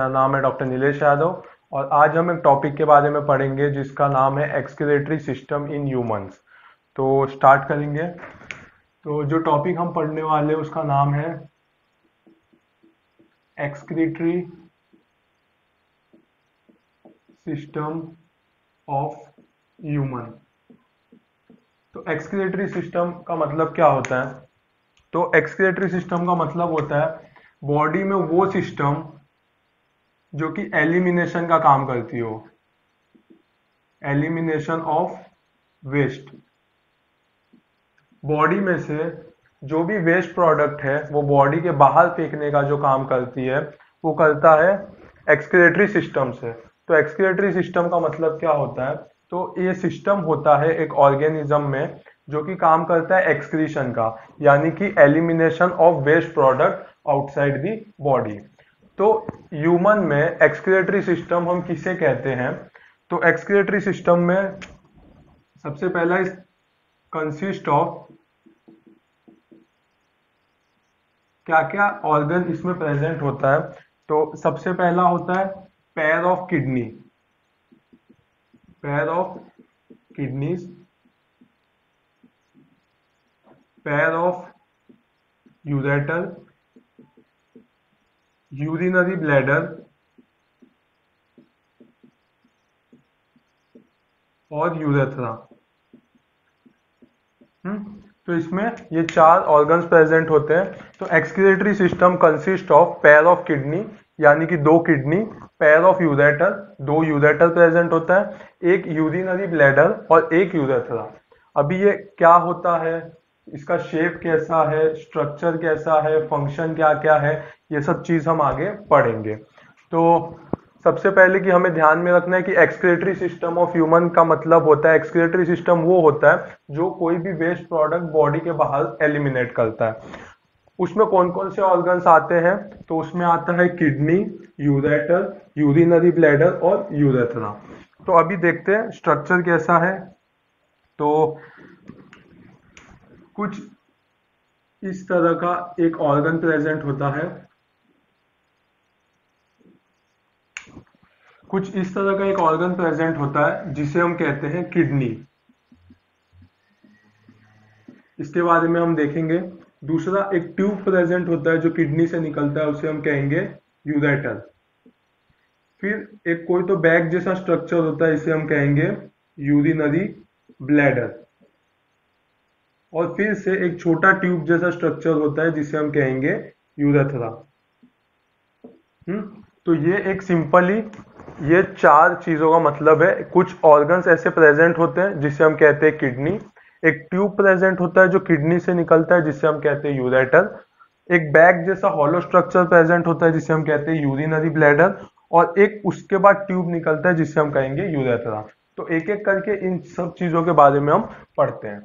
मेरा नाम है डॉक्टर नीलेश यादव और आज हम एक टॉपिक के बारे में पढ़ेंगे जिसका नाम है एक्सक्रीटरी सिस्टम इन ह्यूमंस। तो स्टार्ट करेंगे। तो जो टॉपिक हम पढ़ने वाले हैं उसका नाम है एक्सक्रीटरी सिस्टम ऑफ ह्यूमन। तो एक्सक्रीटरी सिस्टम का मतलब क्या होता है? तो एक्सक्रीटरी सिस्टम का मतलब होता है बॉडी में वो सिस्टम जो कि एलिमिनेशन का काम करती हो, एलिमिनेशन ऑफ वेस्ट। बॉडी में से जो भी वेस्ट प्रोडक्ट है वो बॉडी के बाहर फेंकने का जो काम करती है वो करता है एक्सक्रीटरी सिस्टम से। तो एक्सक्रीटरी सिस्टम का मतलब क्या होता है? तो ये सिस्टम होता है एक ऑर्गेनिज्म में जो कि काम करता है एक्सक्रीशन का, यानी कि elimination of waste product outside the body. तो ह्यूमन में एक्सक्रीटरी सिस्टम हम किसे कहते हैं? तो एक्सक्रीटरी सिस्टम में सबसे पहला कंसिस्ट ऑफ क्या क्या ऑर्गन इसमें प्रेजेंट होता है। तो सबसे पहला होता है pair of kidney, pair of kidneys, pair of ureter, urinary bladder और यूरेथ्रा। तो इसमें ये चार ऑर्गन्स प्रेजेंट होते हैं। तो excretory system consist of pair of kidney यानी कि दो किडनी, पेयर ऑफ यूरेटर, दो यूरेटर प्रेजेंट होता है, एक यूरिनरी ब्लैडर और एक यूरेथ्रा। अभी ये क्या होता है, इसका शेप कैसा है, स्ट्रक्चर कैसा है, फंक्शन क्या क्या है, ये सब चीज हम आगे पढ़ेंगे। तो सबसे पहले कि हमें ध्यान में रखना है कि एक्सक्रीटरी सिस्टम ऑफ ह्यूमन का मतलब होता है, एक्सक्रीटरी सिस्टम वो होता है जो कोई भी वेस्ट प्रोडक्ट बॉडी के बाहर एलिमिनेट करता है। उसमें कौन कौन से ऑर्गन्स आते हैं? तो उसमें आता है किडनी, यूरेटर, यूरिनरी ब्लैडर और यूरेथ्रा। तो अभी देखते हैं स्ट्रक्चर कैसा है। तो कुछ इस तरह का एक ऑर्गन प्रेजेंट होता है, कुछ इस तरह का एक ऑर्गन प्रेजेंट होता है जिसे हम कहते हैं किडनी। इसके बारे में हम देखेंगे। दूसरा एक ट्यूब प्रेजेंट होता है जो किडनी से निकलता है, उसे हम कहेंगे यूरेटर। फिर एक कोई तो बैग जैसा स्ट्रक्चर होता है, इसे हम कहेंगे यूरिनरी ब्लैडर। और फिर से एक छोटा ट्यूब जैसा स्ट्रक्चर होता है जिसे हम कहेंगे यूरेथ्रा। तो ये एक सिंपली ये चार चीजों का मतलब है। कुछ ऑर्गन्स ऐसे प्रेजेंट होते हैं जिसे हम कहते हैं किडनी, एक ट्यूब प्रेजेंट होता है जो किडनी से निकलता है जिसे हम कहते हैं यूरेटर, एक बैग जैसा हॉलो स्ट्रक्चर प्रेजेंट होता है जिसे हम कहते हैं यूरिनरी ब्लैडर, और एक उसके बाद ट्यूब निकलता है जिसे हम कहेंगे यूरेथ्रा। तो एक एक करके इन सब चीजों के बारे में हम पढ़ते हैं।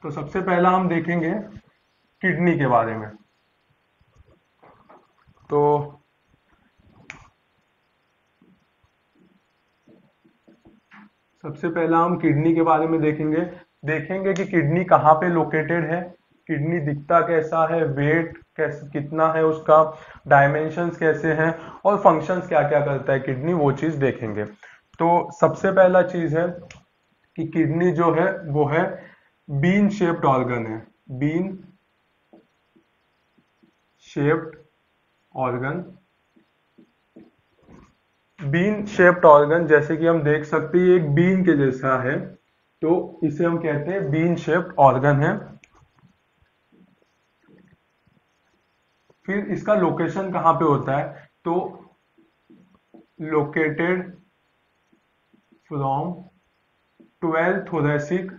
तो सबसे पहला हम देखेंगे किडनी के बारे में। तो सबसे पहला हम किडनी के बारे में देखेंगे कि किडनी कहाँ पे लोकेटेड है, किडनी दिखता कैसा है, वेट कैसे कितना है उसका, डायमेंशंस कैसे हैं और फंक्शंस क्या क्या करता है किडनी, वो चीज देखेंगे। तो सबसे पहला चीज है कि किडनी जो है वो है बीन शेप्ड ऑर्गन है, bean shaped organ. Bean shaped organ जैसे कि हम देख सकते हैं एक बीन के जैसा है, तो इसे हम कहते हैं बीन शेप्ड ऑर्गन है। फिर इसका लोकेशन कहाँ पे होता है? तो located from 12th thoracic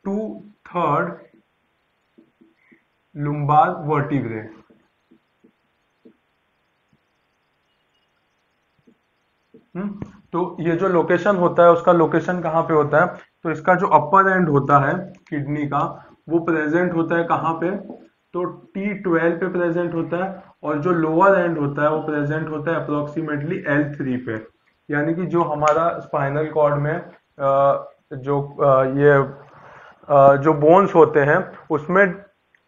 to 3rd lumbar vertebrae। तो ये जो लोकेशन होता है उसका लोकेशन कहाँ पे होता है? तो इसका जो अपर एंड होता है किडनी का वो प्रेजेंट होता है कहाँ पे? तो T12 पे प्रेजेंट होता है, और जो लोअर एंड होता है वो प्रेजेंट होता है अप्रोक्सीमेटली L3 पे। यानी कि जो हमारा स्पाइनल कॉर्ड में जो ये जो बोन्स होते हैं उसमें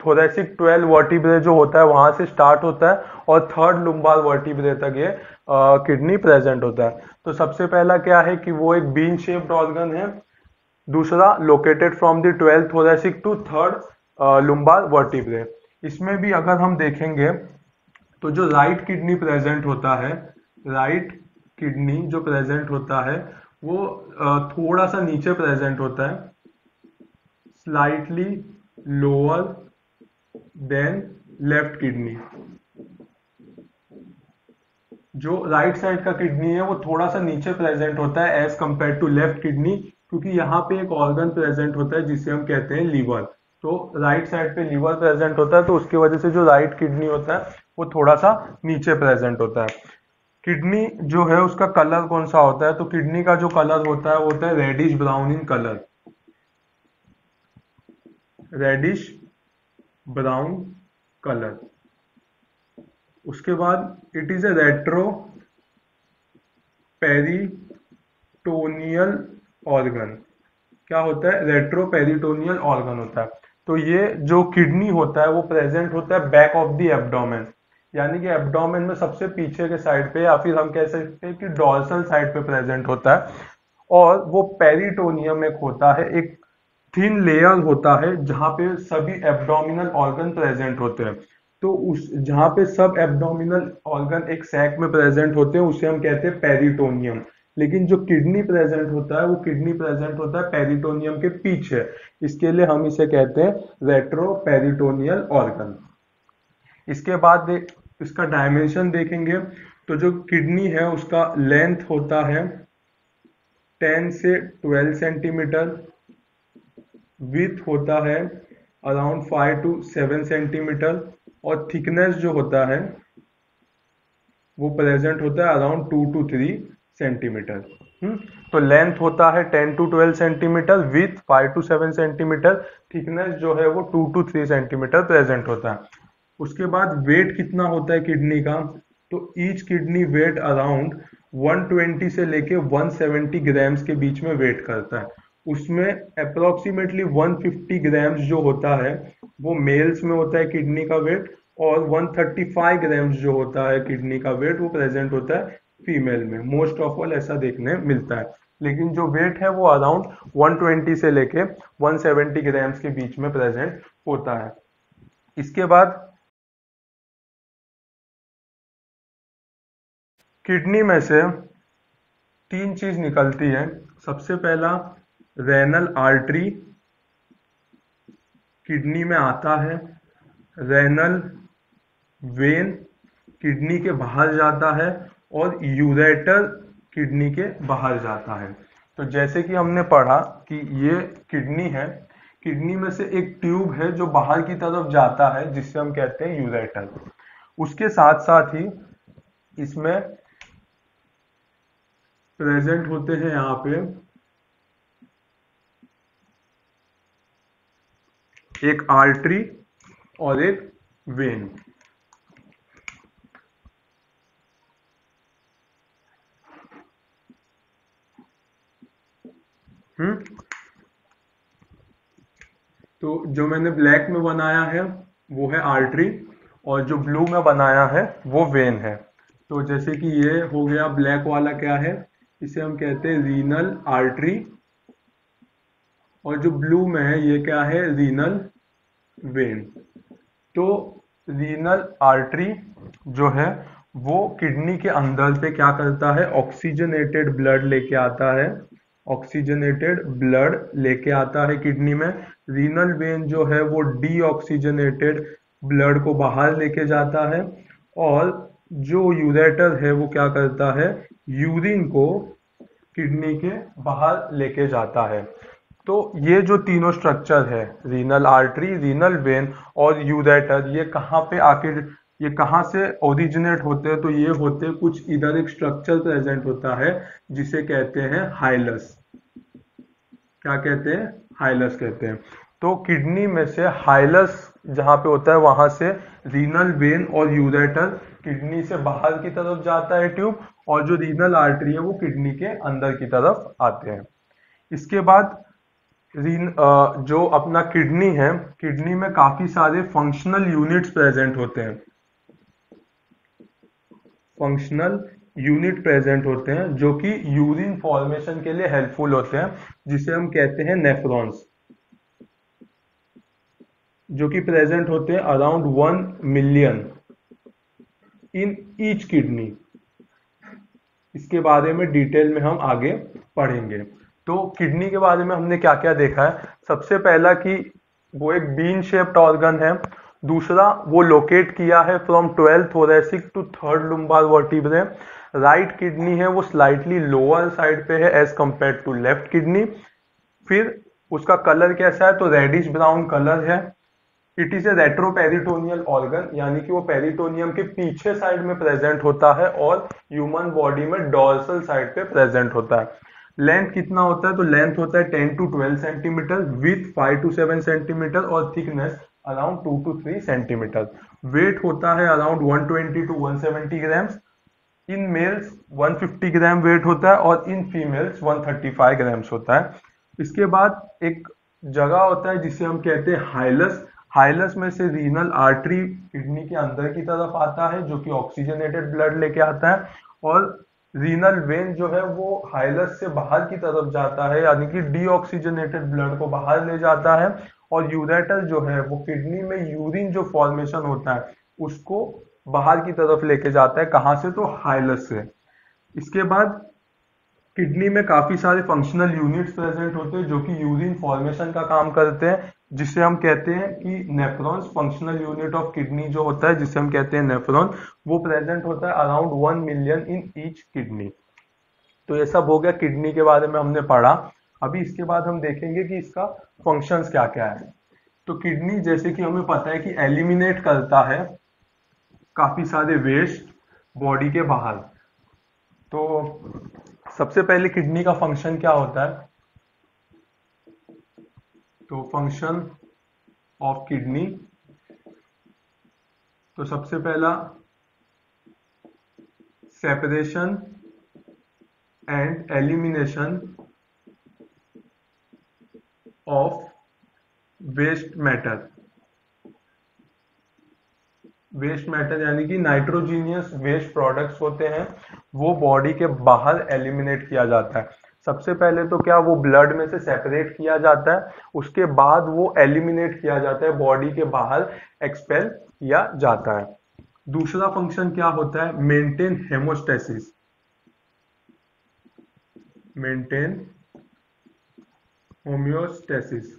थोरेसिक 12 वर्टिब्रे जो होता है वहां से स्टार्ट होता है और थर्ड लुम्बार वर्टिब्रे तक ये किडनी प्रेजेंट होता है। तो सबसे पहला क्या है कि वो एक बीन शेप्ड ऑर्गन है। दूसरा, located from the 12th thoracic to third lumbar vertebrae. इसमें भी अगर हम देखेंगे तो जो राइट किडनी प्रेजेंट होता है, राइट किडनी जो प्रेजेंट होता है वो थोड़ा सा नीचे प्रेजेंट होता है, slightly lower than left kidney. जो राइट साइड का किडनी है वो थोड़ा सा नीचे प्रेजेंट होता है as compared to left kidney, क्योंकि यहाँ पे एक ऑर्गन प्रेजेंट होता है जिसे हम कहते हैं लीवर। तो राइट साइड पे लीवर प्रेजेंट होता है, तो उसकी वजह से जो राइट किडनी होता है वो थोड़ा सा नीचे प्रेजेंट होता है। किडनी जो है उसका कलर कौन सा होता है, तो किडनी का जो कलर होता है वो होता है reddish brown in colour, reddish brown colour. उसके बाद it is a retro peritoneal organ. क्या होता है, रेट्रो पेरिटोनियल ऑर्गन होता है। तो ये जो किडनी होता है वो प्रेजेंट होता है बैक ऑफ द एब्डोमेन, यानी कि एब्डोमेन में सबसे पीछे के साइड पे, या फिर हम कह सकते हैं कि डॉर्सल साइड पे प्रेजेंट होता है। और वो पेरिटोनियम एक होता है, एक थिन लेयर होता है जहां पे सभी एब्डोमिनल ऑर्गन प्रेजेंट होते हैं। तो उस जहां पे सब एब्डोमिनल ऑर्गन एक सैक में प्रेजेंट होते हैं उसे हम कहते हैं पेरिटोनियम। लेकिन जो किडनी प्रेजेंट होता है वो किडनी प्रेजेंट होता है पेरिटोनियम के पीछे, इसके लिए हम इसे कहते हैं रेट्रो पेरिटोनियल ऑर्गन। इसके बाद इसका डायमेंशन देखेंगे तो जो किडनी है उसका लेंथ होता है 10 से 12 सेंटीमीटर, विथ होता है अराउंड 5 टू 7 सेंटीमीटर, और थिकनेस जो होता है वो प्रेजेंट होता है अराउंड 2 टू 3 सेंटीमीटर। तो लेंथ होता है 10 to 12 centimetre, with 5 to 7 centimetre, thickness जो है वो 2 टू 3 सेंटीमीटर प्रेजेंट होता है। उसके बाद वेट कितना होता है किडनी का, तो ईच किडनी वेट अराउंड 120 से लेके 170 ग्राम्स के बीच में वेट करता है। उसमें अप्रोक्सीमेटली 150 ग्राम्स जो होता है वो मेल्स में होता है किडनी का वेट, और 135 ग्राम्स जो होता है किडनी का वेट वो प्रेजेंट होता है फीमेल में। मोस्ट ऑफ ऑल ऐसा देखने मिलता है, लेकिन जो वेट है वो अराउंड 120 से लेके 170 ग्राम्स के बीच में प्रेजेंट होता है। इसके बाद किडनी में से 3 चीज निकलती है। सबसे पहला, रेनल आर्टरी किडनी में आता है, रेनल वेन किडनी के बाहर जाता है, और यूरेटर किडनी के बाहर जाता है। तो जैसे कि हमने पढ़ा कि ये किडनी है, किडनी में से एक ट्यूब है जो बाहर की तरफ जाता है जिससे हम कहते हैं यूरेटर। उसके साथ साथ ही इसमें प्रेजेंट होते हैं यहाँ पे एक आर्टरी और एक वेन। तो जो मैंने ब्लैक में बनाया है वो है आर्टरी, और जो ब्लू में बनाया है वो वेन है। तो जैसे कि ये हो गया ब्लैक वाला, क्या है, इसे हम कहते हैं रीनल आर्टरी, और जो ब्लू में है ये क्या है, रीनल वेन। तो रीनल आर्टरी जो है वो किडनी के अंदर पे क्या करता है, ऑक्सीजनेटेड ब्लड लेके आता है, ऑक्सीजनेटेड ब्लड लेके आता है किडनी में। रीनल वेन जो है वो डीऑक्सीजनेटेड ब्लड को बाहर लेके जाता है, और जो यूरेटर है वो क्या करता है, यूरिन को किडनी के बाहर लेके जाता है। तो ये जो तीनों स्ट्रक्चर है, रीनल आर्टरी, रीनल वेन और यूरेटर, ये कहाँ पे आके, ये कहाँ से ओरिजिनेट होते हैं, तो ये होते हैं कुछ इधर एक स्ट्रक्चर प्रेजेंट होता है जिसे कहते हैं हाइलस। क्या कहते हैं, हाइलस कहते हैं। तो किडनी में से हाइलस जहां पे होता है वहां से रीनल वेन और यूरेटर किडनी से बाहर की तरफ जाता है ट्यूब, और जो रीनल आर्टरी है वो किडनी के अंदर की तरफ आते हैं। इसके बाद जो अपना किडनी है, किडनी में काफी सारे फंक्शनल यूनिट्स प्रेजेंट होते हैं, फंक्शनल यूनिट प्रेजेंट होते हैं जो कि यूरिन फॉर्मेशन के लिए हेल्पफुल होते हैं, जिसे हम कहते हैं नेफ्रॉन्स, जो कि प्रेजेंट होते हैं around 1 million in each kidney. इसके बारे में डिटेल में हम आगे पढ़ेंगे। तो किडनी के बारे में हमने क्या क्या देखा है। सबसे पहला कि वो एक बीन शेप्ड ऑर्गन है। दूसरा, वो लोकेट किया है from 12th thoracic to 3rd lumbar vertebrae। Right kidney है वो स्लाइटली लोअर साइड पे है as compared to left kidney. फिर उसका कलर कैसा है, तो रेडिश ब्राउन कलर है। It is a retroperitoneal organ, यानी कि वो पेरिटोनियम के पीछे साइड में प्रेजेंट होता है और ह्यूमन बॉडी में डॉर्सल साइड पे प्रेजेंट होता है। लेंथ कितना होता है, तो लेंथ होता है 10 to 12 centimetre, with 5 to 7 centimetre और thickness around 2 to 3 centimetre. Weight होता है around 120 to 170 grams. In males 150 gram weight होता है और इन फीमेल्स 135 ग्राम्स होता है। इसके बाद एक जगह होता है जिसे हम कहते हैं हाइलस। हाइलस में से रीनल आर्टरी किडनी के अंदर की तरफ आता है जो कि ऑक्सीजनेटेड ब्लड लेके आता है, और रीनल वेन जो है वो हाइलस से बाहर की तरफ जाता है, यानी कि डीऑक्सीजनेटेड ब्लड को बाहर ले जाता है। और यूरेटर जो है वो किडनी में यूरिन जो फॉर्मेशन होता है उसको बाहर की तरफ लेके जाता है। कहाँ से, तो हाइलस से। इसके बाद किडनी में काफी सारे फंक्शनल यूनिट्स प्रेजेंट होते हैं जो कि यूरिन फॉर्मेशन का काम करते हैं, जिसे हम कहते हैं कि nephrons. Functional unit of kidney जो होता है जिसे हम कहते हैं नेफ्रॉन, वो प्रेजेंट होता है around 1 million in each kidney. तो ये सब हो गया किडनी के बारे में हमने पढ़ा। अभी इसके बाद हम देखेंगे कि इसका फंक्शंस क्या क्या है। तो किडनी, जैसे कि हमें पता है कि एलिमिनेट करता है काफी सारे वेस्ट बॉडी के बाहर। तो सबसे पहले किडनी का फंक्शन क्या होता है, तो फंक्शन ऑफ किडनी, तो सबसे पहला separation and elimination of waste matter. Waste matter यानी कि नाइट्रोजीनियस वेस्ट प्रोडक्ट्स होते हैं, वो बॉडी के बाहर एलिमिनेट किया जाता है। सबसे पहले तो क्या, वो ब्लड में से सेपरेट किया जाता है, उसके बाद वो एलिमिनेट किया जाता है, बॉडी के बाहर एक्सपेल किया जाता है। दूसरा फंक्शन क्या होता है, मेंटेन हेमोस्टेसिस। मेंटेन होम्योस्टेसिस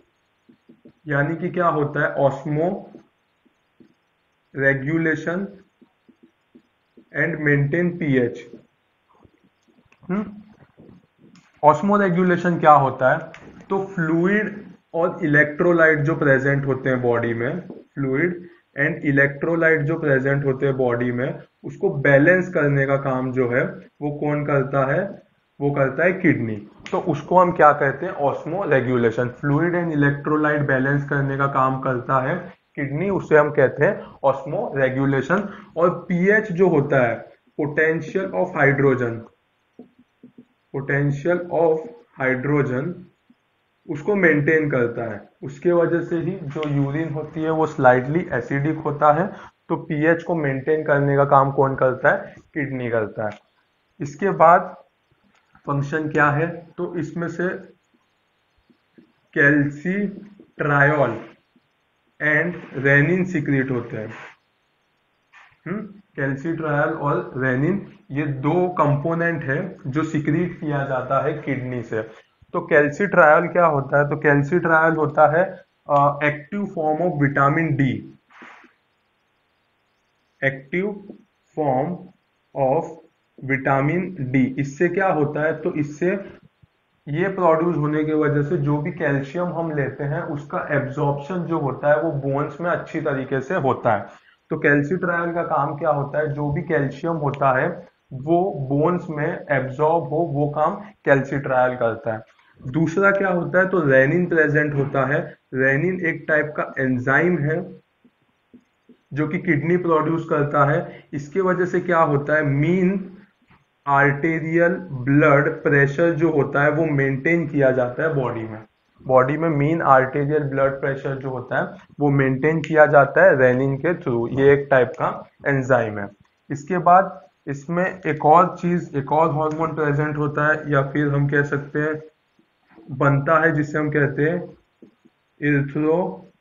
यानी कि क्या होता है, osmo regulation and maintain pH. Osmo regulation क्या होता है, तो फ्लूइड और इलेक्ट्रोलाइट जो प्रेजेंट होते हैं बॉडी में, फ्लूइड एंड इलेक्ट्रोलाइट जो प्रेजेंट होते हैं बॉडी में, उसको बैलेंस करने का काम जो है वो कौन करता है, वो करता है किडनी। तो उसको हम क्या कहते हैं, osmo regulation. Fluid and electrolyte balance करने का काम करता है किडनी, उसे हम कहते हैं ऑस्मो रेगुलेशन। और पीएच जो होता है, potential of hydrogen, potential of hydrogen, उसको मेंटेन करता है। उसके वजह से ही जो यूरिन होती है वो स्लाइटली एसिडिक होता है। तो पीएच को मेंटेन करने का काम कौन करता है, किडनी करता है। इसके बाद फंक्शन क्या है, तो इसमें से कैल्सीट्रायोल एंड रेनिन सीक्रेट होते हैं। कैल्सीट्रायल और रेनिन, ये दो कंपोनेंट है जो सीक्रेट किया जाता है किडनी से। तो कैल्सीट्रायल क्या होता है, तो कैल्सीट्रायल होता है active form of vitamin D. Active form of vitamin D. इससे क्या होता है, तो इससे ये प्रोड्यूस होने की वजह से जो भी कैल्शियम हम लेते हैं उसका एब्जॉर्प्शन जो होता है वो बोन्स में अच्छी तरीके से होता है। तो कैल्सीट्रायल का काम क्या होता है, जो भी कैल्शियम होता है वो बोन्स में एब्जॉर्ब हो, वो काम कैल्सीट्रायल करता है। दूसरा क्या होता है, तो रेनिन प्रेजेंट होता है। रेनिन एक टाइप का एंजाइम है जो कि किडनी प्रोड्यूस करता है। इसके वजह से क्या होता है, मीन आर्टेरियल ब्लड प्रेशर जो होता है वो मेंटेन किया जाता है बॉडी में। बॉडी में मीन आर्टेरियल ब्लड प्रेशर जो होता है वो मेंटेन किया जाता है रेनिन के थ्रू। ये एक टाइप का एंजाइम है। इसके बाद इसमें एक और चीज, एक और हार्मोन प्रेजेंट होता है, या फिर हम कह सकते हैं बनता है, जिसे हम कहते हैं इरिथ्रोपोएटिन।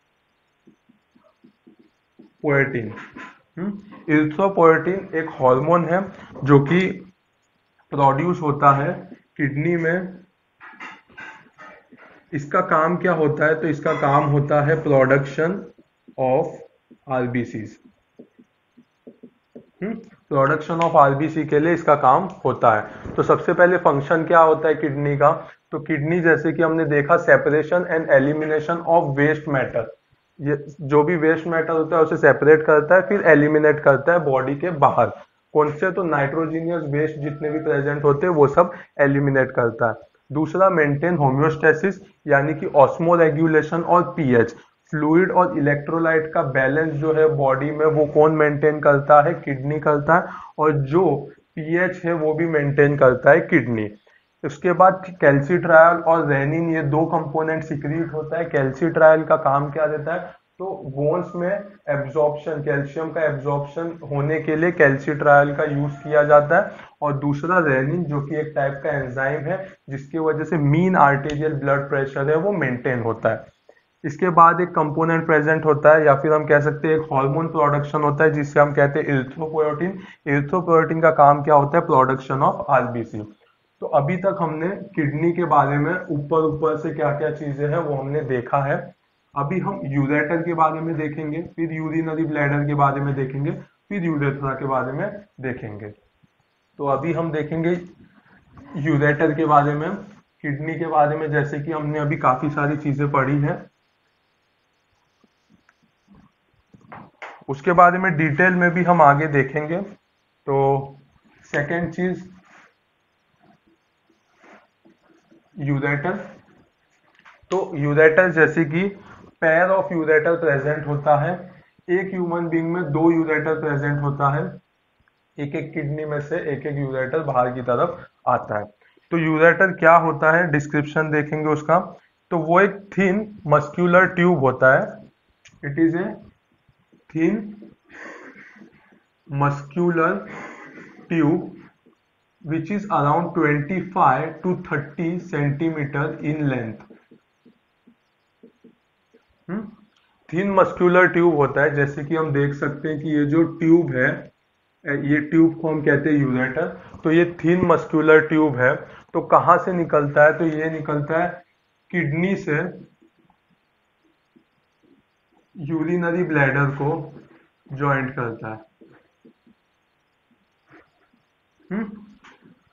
इरिथ्रोपोएटिन एक हार्मोन है जो कि प्रोड्यूस होता है किडनी में। इसका काम क्या होता है? तो इसका काम होता है production of RBCs. Production of RBC के लिए इसका काम होता है। तो सबसे पहले फंक्शन क्या होता है किडनी का? तो किडनी, जैसे कि हमने देखा, separation and elimination of waste matter, ये जो भी वेस्ट मैटर होता है उसे सेपरेट करता है, फिर एलिमिनेट करता है बॉडी के बाहर। कौन से? तो नाइट्रोजीनियस वेस्ट जितने भी प्रेजेंट होते हैं वो सब एलिमिनेट करता है। दूसरा, मेंटेन होम्योस्टेसिस, यानी कि ऑस्मो रेगुलेशन और पीएच, फ्लूइड और इलेक्ट्रोलाइट का बैलेंस जो है बॉडी में वो कौन मेंटेन करता है? किडनी करता है। और जो पीएच है वो भी मेंटेन करता है किडनी। उसके बाद कैल्सिट्रायल और रेनिन, ये दो कंपोनेंट सिक्रीट होता है। कैल्सिट्रायल का काम क्या देता है? तो बोन्स में एब्जॉर्प्शन, कैल्शियम का एब्जॉर्प्शन होने के लिए कैल्सिट्रायल का यूज किया जाता है। और दूसरा रेनिन, जो कि एक टाइप का एंजाइम है जिसकी वजह से मीन आर्टेरियल ब्लड प्रेशर है वो मेंटेन होता है। इसके बाद एक कंपोनेंट प्रेजेंट होता है, या फिर हम कह सकते हैं एक हार्मोन प्रोडक्शन होता है जिससे हम कहते हैं इरिथ्रोपोएटिन। इरिथ्रोपोएटिन का काम क्या होता है? Production of RBC. तो अभी तक हमने किडनी के बारे में ऊपर ऊपर से क्या क्या चीजें हैं वो हमने देखा है। अभी हम यूरेटर के बारे में देखेंगे, फिर यूरिनरी ब्लैडर के बारे में देखेंगे, फिर यूरेथ्रा के बारे में देखेंगे। तो अभी हम देखेंगे यूरेटर के बारे में, किडनी के बारे में। जैसे कि हमने अभी काफी सारी चीजें पढ़ी हैं, उसके बारे में डिटेल में भी हम आगे देखेंगे। तो सेकेंड चीज, यूरेटर। तो यूरेटर, जैसे कि पेयर ऑफ यूरेटर प्रेजेंट होता है। एक ह्यूमन बीइंग में दो यूरेटर प्रेजेंट होता है। एक एक किडनी में से एक एक यूरेटर बाहर की तरफ आता है। तो यूरेटर क्या होता है, डिस्क्रिप्शन देखेंगे उसका। तो वो एक थिन मस्क्यूलर ट्यूब होता है। It is a thin muscular tube which is around 25 to 30 centimeter in length। Thin muscular tube होता है। जैसे कि हम देख सकते हैं कि ये जो ट्यूब है, ये ट्यूब को हम कहते हैं यूरेटर। तो ये थिन मस्क्यूलर ट्यूब है। तो कहाँ से निकलता है? तो ये निकलता है किडनी से यूरिनरी ब्लैडर को ज्वाइंट करता है।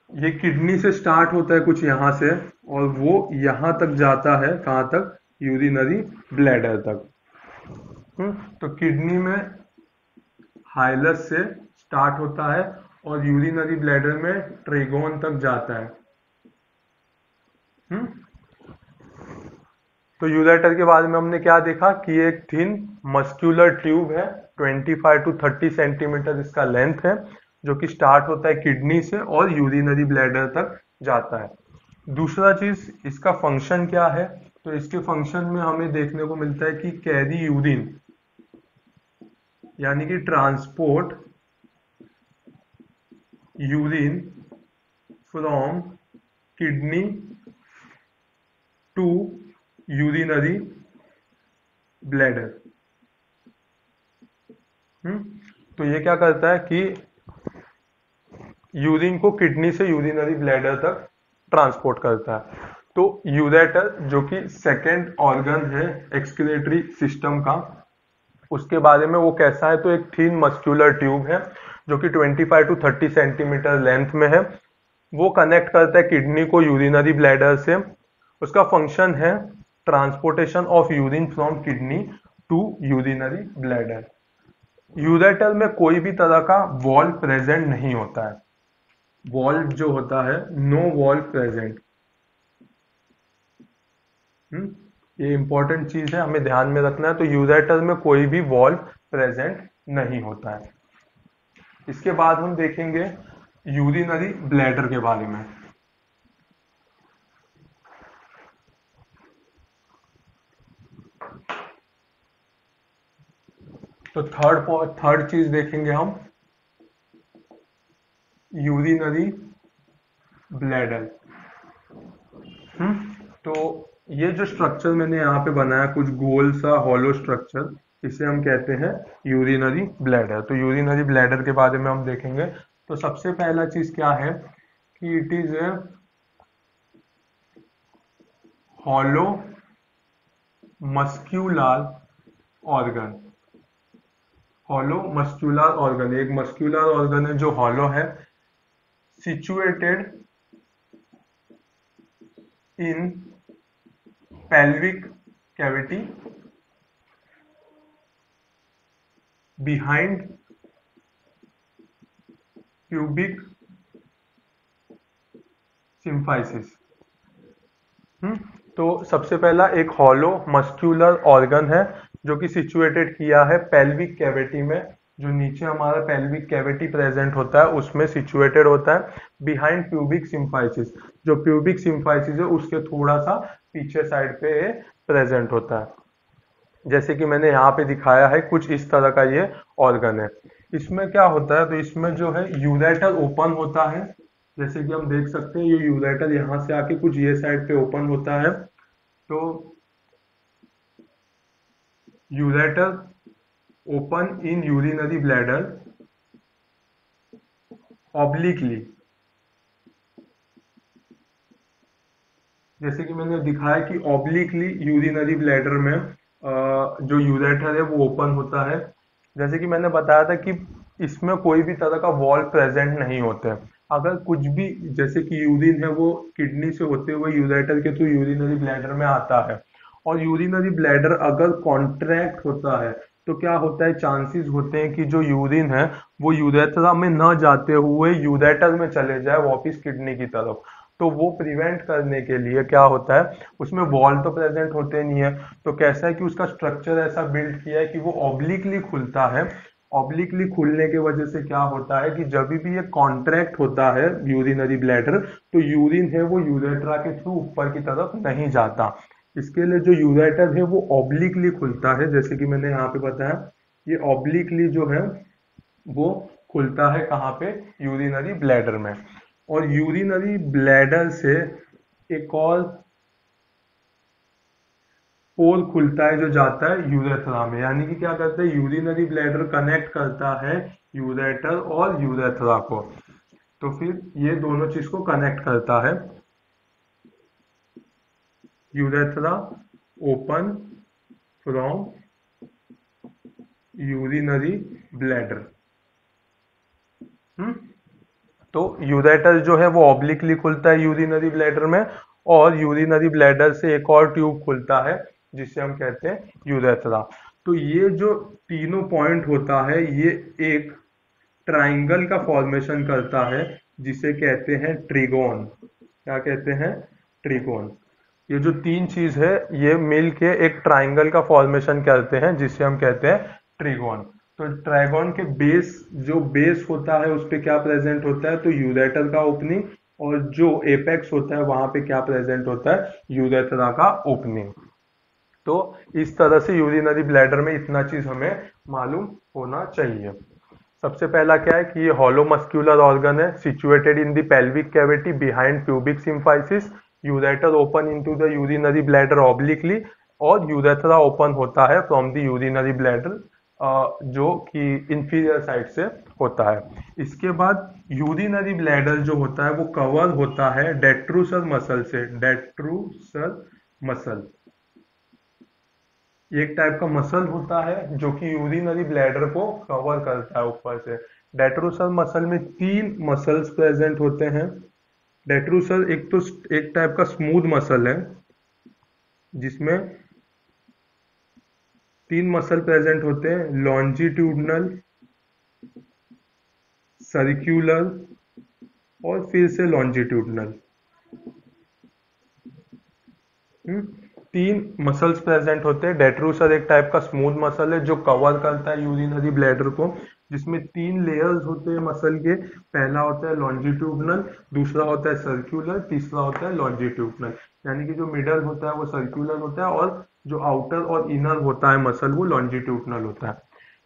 ये किडनी से स्टार्ट होता है कुछ यहाँ से, और वो यहाँ तक जाता है, कहाँ तक? यूरिनरी ब्लैडर तक। तो किडनी में हाइलस से स्टार्ट होता है और यूरिनरी ब्लैडर में ट्रेगोन तक जाता है। तो यूरेटर के बारे में हमने क्या देखा कि एक थिन मस्क्यूलर ट्यूब है, 25 टू 30 सेंटीमीटर इसका लेंथ है, जो कि स्टार्ट होता है किडनी से और यूरिनरी ब्लैडर तक जाता है। दूसरा चीज, इसका फंक्शन क्या है? तो इसके फंक्शन में हमें देखने को मिलता है कि कैरी यूरिन, यानी कि transport urine from kidney to urinary bladder. तो ये क्या करता है कि यूरिन को किडनी से यूरिनरी ब्लैडर तक ट्रांसपोर्ट करता है। तो यूरेटर, जो कि सेकेंड ऑर्गन है एक्सक्रीटरी सिस्टम का, उसके बारे में वो कैसा है? तो एक थिन मस्क्यूलर ट्यूब है जो कि 25 टू 30 सेंटीमीटर लेंथ में है। वो कनेक्ट करता है किडनी को यूरिनरी ब्लैडर से। उसका फंक्शन है transportation of urine from kidney to urinary bladder. Ureter में कोई भी तरह का वॉल्व प्रेजेंट नहीं होता है। वॉल्व जो होता है, नो वॉल्व प्रेजेंट। ये इंपॉर्टेंट चीज है, हमें ध्यान में रखना है। तो यूरेटर में कोई भी वॉल्व प्रेजेंट नहीं होता है। इसके बाद हम देखेंगे यूरिनरी ब्लैडर के बारे में। तो थर्ड चीज देखेंगे हम, यूरिनरी ब्लैडर। तो ये जो स्ट्रक्चर मैंने यहाँ पे बनाया, कुछ गोल सा हॉलो स्ट्रक्चर, इसे हम कहते हैं यूरिनरी ब्लैडर। तो यूरिनरी ब्लैडर के बारे में हम देखेंगे। तो सबसे पहला चीज क्या है कि it is A hollow muscular organ. Hollow muscular organ एक मस्क्यूलर ऑर्गन है जो हॉलो है, situated in pelvic cavity behind pubic symphysis। तो सबसे पहला एक हॉलो मस्क्यूलर ऑर्गन है जो कि सिचुएटेड किया है पेल्विक कैविटी में, जो नीचे हमारा पेल्विक कैविटी प्रेजेंट होता है उसमें सिचुएटेड होता है, बिहाइंड प्यूबिक सिम्फाइसिस। जो प्यूबिक सिम्फाइसिस है उसके थोड़ा सा पीछे साइड पे प्रेजेंट होता है। जैसे कि मैंने यहाँ पे दिखाया है, कुछ इस तरह का ये ऑर्गन है। इसमें क्या होता है, तो इसमें जो है यूरेटर ओपन होता है, जैसे कि हम देख सकते हैं ये यूरेटर यहाँ से आके कुछ ये साइड पे ओपन होता है। तो ureter open in urinary bladder obliquely, जैसे कि मैंने दिखाया कि ऑब्लिकली यूरिनरी ब्लैडर में जो यूरेटर है वो ओपन होता है। जैसे कि मैंने बताया था कि इसमें कोई भी तरह का वॉल प्रेजेंट नहीं होते। अगर कुछ भी, जैसे कि यूरिन है वो किडनी से होते हुए यूरेटर के थ्रू यूरिनरी ब्लैडर में आता है, और यूरिनरी ब्लैडर अगर कॉन्ट्रैक्ट होता है तो क्या होता है, चांसेस होते हैं कि जो यूरिन है वो यूरेथ्रा में न जाते हुए यूरेटर में चले जाए वापिस किडनी की तरफ। तो वो प्रिवेंट करने के लिए क्या होता है, उसमें वॉल तो प्रेजेंट होते नहीं है, तो कैसा है कि उसका स्ट्रक्चर ऐसा बिल्ड किया है कि वो ऑब्लिकली खुलता है। ऑब्लिकली खुलने की वजह से क्या होता है कि जब भी ये कॉन्ट्रैक्ट होता है यूरिनरी ब्लैडर, तो यूरिन है वो यूरेट्रा के थ्रू ऊपर की तरफ नहीं जाता। इसके लिए जो यूरेटर है वो ऑब्लिकली खुलता है, जैसे कि मैंने यहाँ पे बताया, ये ऑब्लिकली जो है वो खुलता है कहाँ पे, यूरिनरी ब्लैडर में। और यूरिनरी ब्लैडर से एक और पोर खुलता है जो जाता है यूरेथ्रा में, यानी कि क्या करता है, यूरिनरी ब्लैडर कनेक्ट करता है यूरेटर और यूरेथ्रा को, तो फिर ये दोनों चीज को कनेक्ट करता है। Urethra open from urinary bladder. तो यूरेटर जो है वो ऑब्लिकली खुलता है यूरिनरी ब्लैडर में, और यूरिनरी ब्लैडर से एक और ट्यूब खुलता है जिसे हम कहते हैं यूरेथ्रा। तो ये जो तीनों पॉइंट होता है ये एक ट्राइंगल का फॉर्मेशन करता है जिसे कहते हैं ट्रिगोन। क्या कहते हैं, ट्रिगोन। ये जो तीन चीज है ये मिल के एक ट्राइंगल का फॉर्मेशन करते हैं जिसे हम कहते हैं ट्रिगोन। तो ट्राइगोन के बेस, जो बेस होता है उस पर क्या प्रेजेंट होता है, तो यूरेटर का ओपनिंग, और जो एपेक्स होता है वहां पे क्या प्रेजेंट होता है, यूरेथ्रा का ओपनिंग। तो इस तरह से यूरिनरी ब्लैडर में इतना चीज हमें मालूम होना चाहिए। सबसे पहला क्या है कि ये हॉलो मस्क्यूलर ऑर्गन है, situated in the pelvic cavity behind pubic symphysis. Ureter open into the urinary bladder obliquely, और यूरेथ्रा ओपन होता है फ्रॉम द यूरिनरी ब्लैडर, जो कि इंफीरियर साइड से होता है। इसके बाद यूरिनरी ब्लैडर जो होता है वो कवर होता है डेट्रूसर मसल से। डेट्रूसर मसल एक टाइप का मसल होता है जो कि यूरिनरी ब्लैडर को कवर करता है ऊपर से। डेट्रूसर मसल में तीन मसल्स प्रेजेंट होते हैं। डेट्रूसर एक टाइप का स्मूथ मसल है जिसमें तीन मसल प्रेजेंट होते हैं, लॉन्जिट्यूडनल, सर्क्यूलर और फिर से लॉन्जिट्यूडनल। तीन मसल्स प्रेजेंट होते हैं। डेट्रूसर एक टाइप का स्मूथ मसल है जो कवर करता है यूरिनरी ब्लैडर को, जिसमें तीन लेयर्स होते हैं मसल के। पहला होता है लॉन्जिट्यूडनल, दूसरा होता है सर्क्यूलर, तीसरा होता है लॉन्जिट्यूडनल। यानी कि जो मिडल होता है वो सर्क्यूलर होता है, और जो आउटर और इनर होता है मसल वो लॉन्जिट्यूडनल होता है।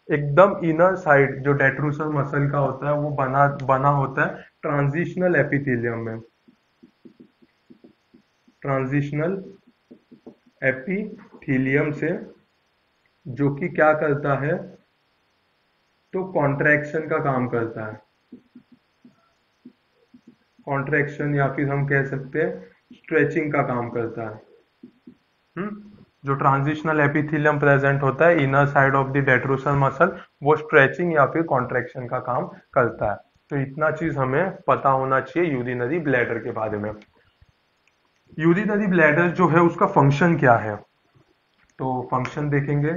एकदम इनर साइड जो डेट्रूसर मसल का होता है वो बना बना होता है ट्रांजिशनल एपिथेलियम में। ट्रांजिशनल एपिथेलियम से, जो कि क्या करता है, तो कॉन्ट्रैक्शन का काम करता है। कॉन्ट्रैक्शन या फिर हम कह सकते हैं स्ट्रेचिंग का काम करता है। जो ट्रांजिशनल एपिथेलियम प्रेजेंट होता है inner side of the detrusor muscle, वो स्ट्रेचिंग या फिर कॉन्ट्रैक्शन का काम करता है। तो इतना चीज हमें पता होना चाहिए यूरिनरी ब्लैडर के बारे में। यूरिनरी ब्लैडर जो है उसका फंक्शन क्या है, तो फंक्शन देखेंगे।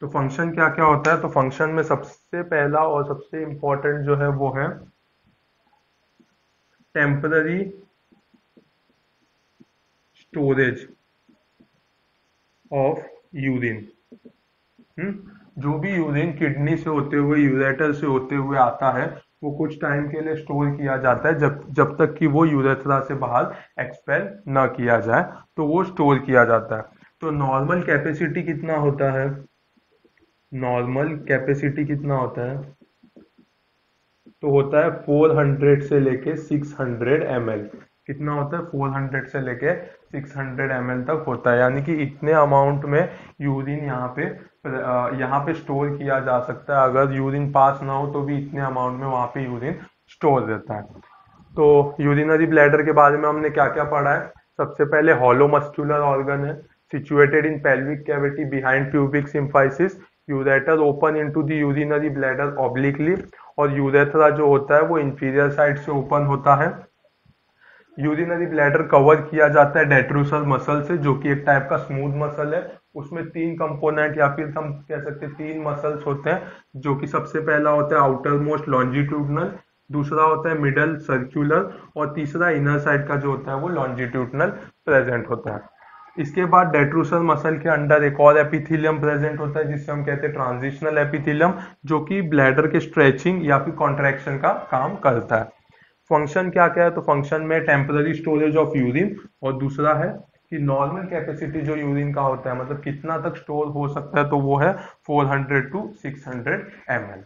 तो फंक्शन क्या क्या होता है, तो फंक्शन में सबसे पहला और सबसे इंपॉर्टेंट जो है वो है टेम्पररी स्टोरेज ऑफ यूरिन। जो भी यूरिन किडनी से होते हुए यूरेटर से होते हुए आता है वो कुछ टाइम के लिए स्टोर किया जाता है, जब जब तक कि वो यूरेथ्रा से बाहर एक्सपेल न किया जाए, तो वो स्टोर किया जाता है। तो नॉर्मल कैपेसिटी कितना होता है, नॉर्मल कैपेसिटी कितना होता है, तो होता है 400 से लेके 600 ml। कितना होता है, 400 से लेके 600 ml तक होता है, यानी कि इतने अमाउंट में यूरिन यहाँ पे स्टोर किया जा सकता है। अगर यूरिन पास ना हो तो भी इतने अमाउंट में वहां पे यूरिन स्टोर रहता है। तो यूरिनरी ब्लैडर के बारे में हमने क्या क्या पढ़ा है, सबसे पहले हॉलो मस्कुलर ऑर्गन है, situated in pelvic cavity behind pubic symphysis, ureter open into the urinary bladder obliquely, और यूरेथ्रा जो होता है वो इंफीरियर साइड से ओपन होता है। यूरिनरी ब्लैडर कवर किया जाता है डेट्रूसर मसल से, जो कि एक टाइप का स्मूथ मसल है। उसमें तीन कंपोनेंट या फिर हम कह सकते हैं तीन मसल्स होते हैं, जो कि सबसे पहला होता है आउटर मोस्ट लॉन्जिट्यूडनल, दूसरा होता है मिडल सर्कुलर, और तीसरा इनर साइड का जो होता है वो लॉन्जिट्यूडनल प्रेजेंट होता है। इसके बाद डेट्रूसर मसल के अंडर एक और एपिथेलियम प्रेजेंट होता है जिससे हम कहते हैं ट्रांजिशनल एपिथेलियम, जो कि ब्लैडर के स्ट्रेचिंग या फिर कॉन्ट्रैक्शन का काम करता है। फंक्शन क्या क्या है, तो फंक्शन में टेम्पररी स्टोरेज ऑफ यूरिन, और दूसरा है कि नॉर्मल कैपेसिटी जो यूरिन का होता है, मतलब कितना तक स्टोर हो सकता है, तो वो है 400 to 600 ml।